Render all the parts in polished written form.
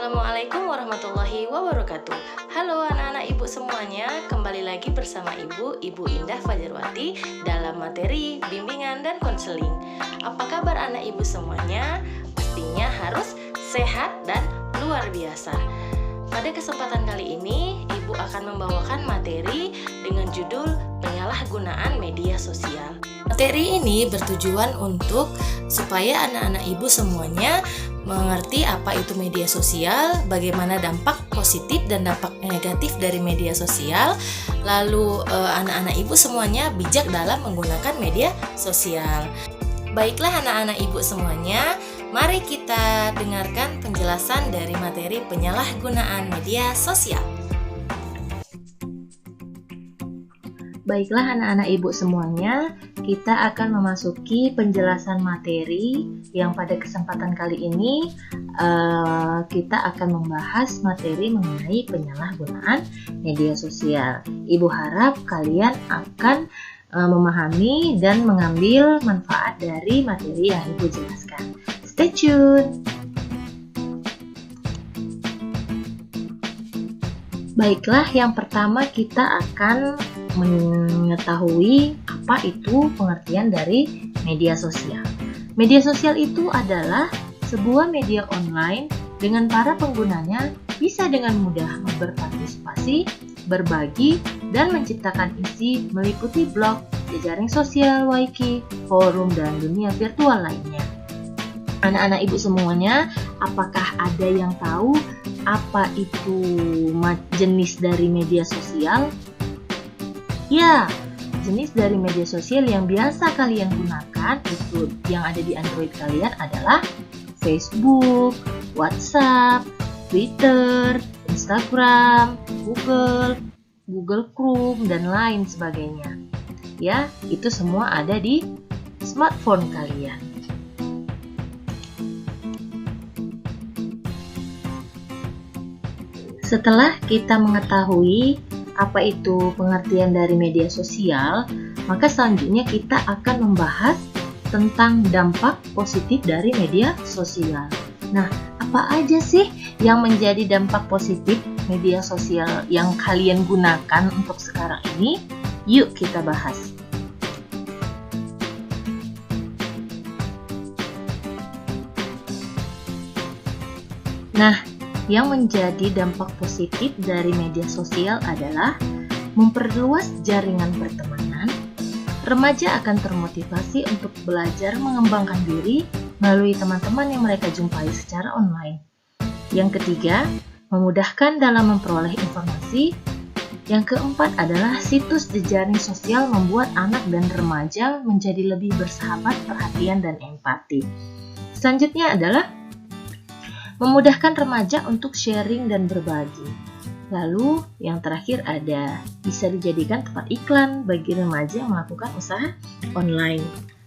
Assalamualaikum warahmatullahi wabarakatuh. Halo anak-anak ibu semuanya, kembali lagi bersama Ibu Indah Fajarwati dalam materi bimbingan dan konseling. Apa kabar anak ibu semuanya? Pastinya harus sehat dan luar biasa. Pada kesempatan kali ini, Ibu akan membawakan materi dengan judul penyalahgunaan media sosial. Materi ini bertujuan untuk supaya anak-anak ibu semuanya mengerti apa itu media sosial, bagaimana dampak positif dan dampak negatif dari media sosial. Lalu anak-anak ibu semuanya bijak dalam menggunakan media sosial. Baiklah anak-anak ibu semuanya, mari kita dengarkan penjelasan dari materi penyalahgunaan media sosial. Baiklah anak-anak ibu semuanya, kita akan memasuki penjelasan materi yang pada kesempatan kali ini kita akan membahas materi mengenai penyalahgunaan media sosial. Ibu harap kalian akan memahami dan mengambil manfaat dari materi yang Ibu jelaskan. Stay tune! Baiklah, yang pertama kita akan mengetahui apa itu pengertian dari media sosial. Media sosial itu adalah sebuah media online dengan para penggunanya bisa dengan mudah berpartisipasi, berbagi, dan menciptakan isi meliputi blog, jejaring sosial, wiki, forum, dan dunia virtual lainnya. Anak-anak ibu semuanya, apakah ada yang tahu apa itu jenis dari media sosial? Ya, jenis dari media sosial yang biasa kalian gunakan itu yang ada di Android kalian adalah Facebook, WhatsApp, Twitter, Instagram, Google Chrome, dan lain sebagainya. Ya, itu semua ada di smartphone kalian. Setelah kita mengetahui apa itu pengertian dari media sosial, maka selanjutnya kita akan membahas tentang dampak positif dari media sosial. Nah, apa aja sih yang menjadi dampak positif media sosial yang kalian gunakan untuk sekarang ini? Yuk kita bahas. Nah, yang menjadi dampak positif dari media sosial adalah memperluas jaringan pertemanan. Remaja akan termotivasi untuk belajar mengembangkan diri melalui teman-teman yang mereka jumpai secara online. Yang ketiga, memudahkan dalam memperoleh informasi. Yang keempat adalah situs jejaring sosial membuat anak dan remaja menjadi lebih bersahabat, perhatian, dan empati. Selanjutnya adalah memudahkan remaja untuk sharing dan berbagi. Lalu yang terakhir ada bisa dijadikan tempat iklan bagi remaja yang melakukan usaha online.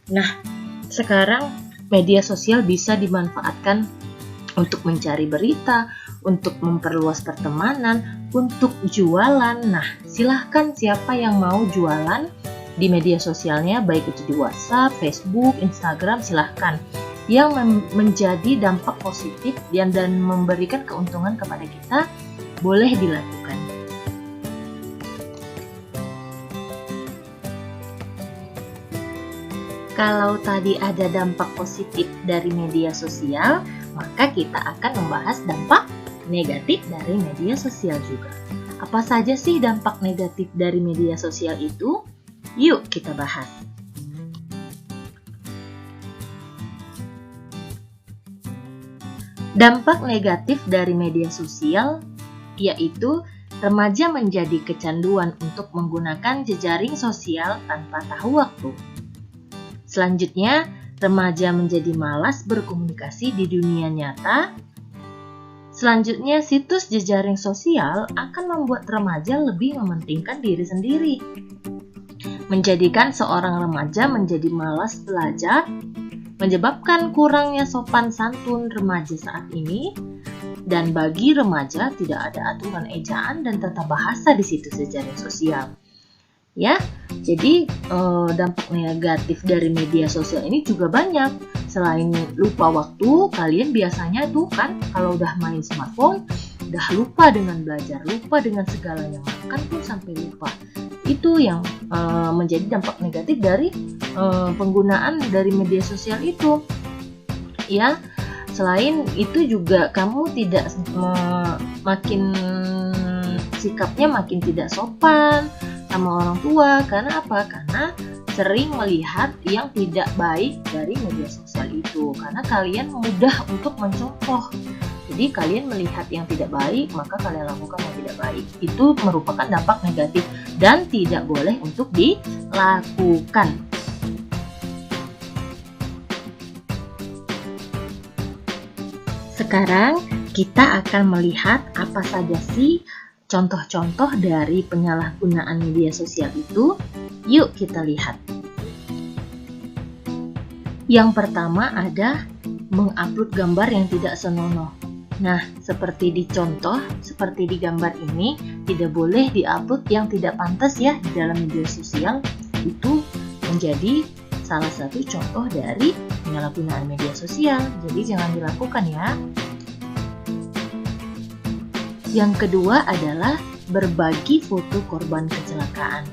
Nah, sekarang media sosial bisa dimanfaatkan untuk mencari berita, untuk memperluas pertemanan, untuk jualan. Nah, silahkan siapa yang mau jualan di media sosialnya, baik itu di WhatsApp, Facebook, Instagram, silahkan. Yang menjadi dampak positif dan memberikan keuntungan kepada kita boleh dilakukan. Kalau tadi ada dampak positif dari media sosial, maka kita akan membahas dampak negatif dari media sosial juga. Apa saja sih dampak negatif dari media sosial itu? Yuk kita bahas. Dampak negatif dari media sosial yaitu remaja menjadi kecanduan untuk menggunakan jejaring sosial tanpa tahu waktu. Selanjutnya, remaja menjadi malas berkomunikasi di dunia nyata. Selanjutnya, situs jejaring sosial akan membuat remaja lebih mementingkan diri sendiri, menjadikan seorang remaja menjadi malas belajar, menyebabkan kurangnya sopan santun remaja saat ini, dan bagi remaja tidak ada aturan ejaan dan tata bahasa di situs jejaring sosial. Ya, jadi dampak negatif dari media sosial ini juga banyak, selain lupa waktu, kalian biasanya tuh kan kalau udah main smartphone, udah lupa dengan belajar, lupa dengan segalanya, makan pun sampai lupa. Itu yang menjadi dampak negatif dari penggunaan dari media sosial itu. Ya, selain itu juga kamu tidak makin sikapnya makin tidak sopan sama orang tua. Karena apa? Karena sering melihat yang tidak baik dari media sosial itu, karena kalian mudah untuk mencontoh. Jadi kalian melihat yang tidak baik, maka kalian lakukan yang tidak baik. Itu merupakan dampak negatif dan tidak boleh untuk dilakukan. Sekarang kita akan melihat apa saja sih contoh-contoh dari penyalahgunaan media sosial itu. Yuk kita lihat. Yang pertama ada mengupload gambar yang tidak senonoh. Nah, seperti di contoh, seperti di gambar ini, tidak boleh diupload yang tidak pantas ya di dalam media sosial. Itu menjadi salah satu contoh dari penyalahgunaan media sosial. Jadi jangan dilakukan ya. Yang kedua adalah berbagi foto korban kecelakaan.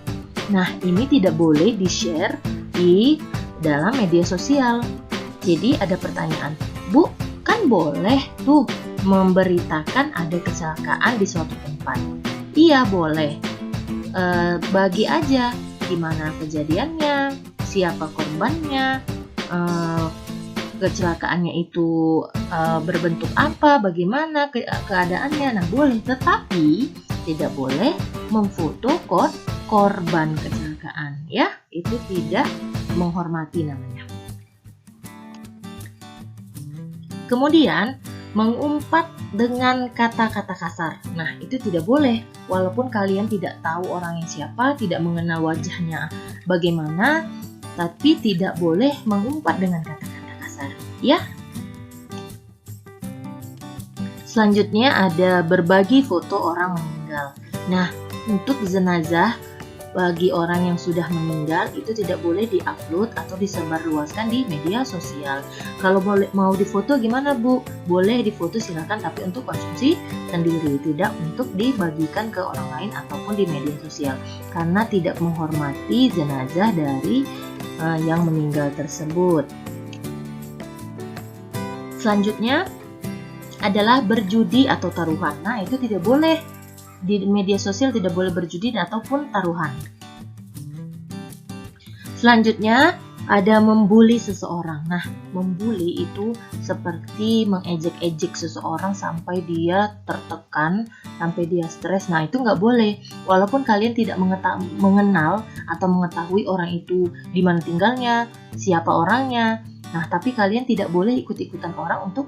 Nah, ini tidak boleh di-share di dalam media sosial. Jadi ada pertanyaan, Bu, kan boleh tuh memberitakan ada kecelakaan di suatu tempat? Iya, boleh. Bagi aja gimana kejadiannya, siapa korbannya, kecelakaannya itu berbentuk apa, bagaimana keadaannya. Nah, boleh, tetapi tidak boleh memfoto korban kecelakaan ya, itu tidak menghormati namanya. Kemudian mengumpat dengan kata-kata kasar. Nah, itu tidak boleh, walaupun kalian tidak tahu orangnya siapa, tidak mengenal wajahnya bagaimana, tapi tidak boleh mengumpat dengan kata-kata kasar ya. Selanjutnya ada berbagi foto orang meninggal. Nah, untuk jenazah bagi orang yang sudah meninggal itu tidak boleh diupload atau disebarluaskan di media sosial. Kalau mau difoto gimana, Bu? Boleh difoto silakan, tapi untuk konsumsi sendiri, tidak untuk dibagikan ke orang lain ataupun di media sosial, karena tidak menghormati jenazah dari yang meninggal tersebut. Selanjutnya adalah berjudi atau taruhan. Nah, itu tidak boleh. Di media sosial tidak boleh berjudi ataupun taruhan. Selanjutnya ada membuli seseorang. Nah, membuli itu seperti mengejek-ejek seseorang sampai dia tertekan, sampai dia stres. Nah, itu nggak boleh. Walaupun kalian tidak mengenal atau mengetahui orang itu di mana tinggalnya, siapa orangnya. Nah, tapi kalian tidak boleh ikut-ikutan orang untuk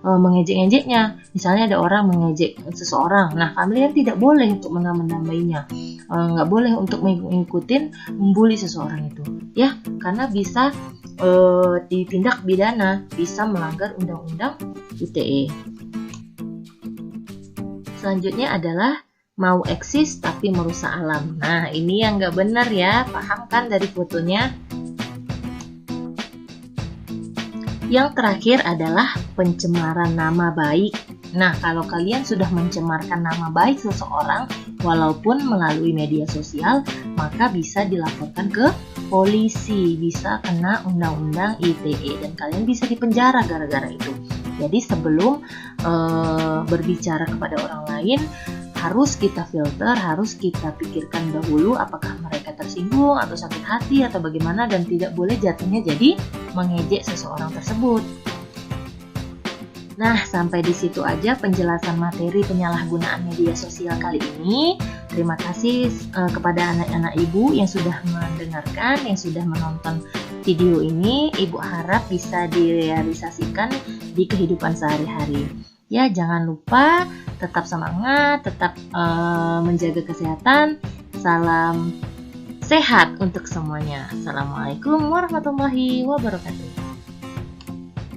mengejek-ejeknya. Misalnya ada orang mengejek seseorang, nah kalian tidak boleh untuk menambah-nambahinya, nggak boleh untuk mengikutin membuli seseorang itu ya, karena bisa ditindak pidana, bisa melanggar undang-undang ITE. Selanjutnya adalah mau eksis tapi merusak alam. Nah, ini yang nggak benar ya, paham kan dari fotonya? Yang terakhir adalah pencemaran nama baik. Nah, kalau kalian sudah mencemarkan nama baik seseorang walaupun melalui media sosial, maka bisa dilaporkan ke polisi, bisa kena undang-undang ITE dan kalian bisa dipenjara gara-gara itu. Jadi sebelum berbicara kepada orang lain, harus kita filter, harus kita pikirkan dahulu apakah mereka tersinggung atau sakit hati atau bagaimana, dan tidak boleh jatuhnya jadi mengejek seseorang tersebut. Nah, sampai di situ aja penjelasan materi penyalahgunaan media sosial kali ini. Terima kasih kepada anak-anak ibu yang sudah mendengarkan, yang sudah menonton video ini. Ibu harap bisa direalisasikan di kehidupan sehari-hari. Ya, jangan lupa tetap semangat, tetap menjaga kesehatan. Salam sehat untuk semuanya. Assalamualaikum warahmatullahi wabarakatuh.